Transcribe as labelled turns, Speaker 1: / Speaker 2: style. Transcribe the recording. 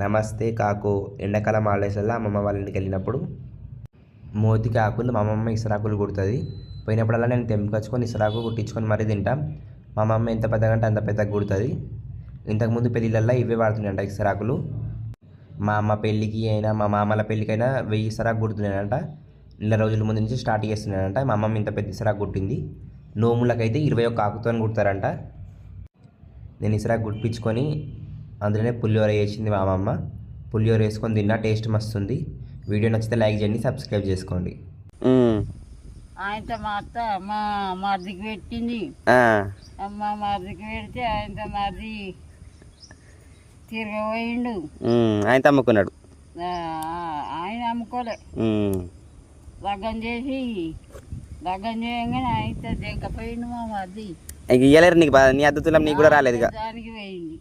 Speaker 1: నమస్తే కాకు. ఎండాకాలం హాలిడేస్లలో అమ్మమ్మ వాళ్ళ ఇంటికి వెళ్ళినప్పుడు మోతికి ఆకులు మా అమ్మమ్మ ఇసరాకులు కుడుతుంది. పోయినప్పుడల్లా నేను తెంపుకొచ్చుకొని ఇసరాకు కుట్టించుకొని మరీ తింటాం. మా అమ్మమ్మ ఎంత పెద్దగా అంటే అంత పెద్దగా కుడుతుంది. ఇంతకుముందు పెళ్ళిళ్ళల్లో ఇవే వాడుతున్నాయంట ఇసరాకులు. మా అమ్మ పెళ్ళికి అయినా మా మామల పెళ్ళికైనా 1000 ఇసరాకు కుడుతున్నాయంట. నెల రోజుల ముందు నుంచి స్టార్ట్ చేస్తున్నాడంట. మా అమ్మమ్మ ఇంత పెద్ద ఇసరాకు కుట్టింది. నోములకైతే 21 ఆకుతో కుడతారంట. నేను ఇసరాకు కుట్టించుకొని అందులోనే పులిహోర వేసింది మా అమ్మమ్మ. పులిహోర వేసుకొని తిన్నా, టేస్ట్ మస్తుంది. వీడియో నచ్చితే లైక్ చేయండి, సబ్స్క్రైబ్ చేసుకోండి.
Speaker 2: ఆయనతో మా అత్త మా మరిదికి పెట్టింది. మా మరిదికి పెడితే ఆయనతో మరిది తిరగబోయిండు.
Speaker 3: ఆయన అమ్ముకున్నాడు.
Speaker 2: ఆయన అమ్ముకోలే. లగ్గం చేయగానే ఆయనతో దిగపోయిండు మా మరిది.
Speaker 3: ఇయ్యలేరు నీకు, నీ అద్దుతులం నీకు కూడా రాలేదు.
Speaker 2: దానికి పోయింది.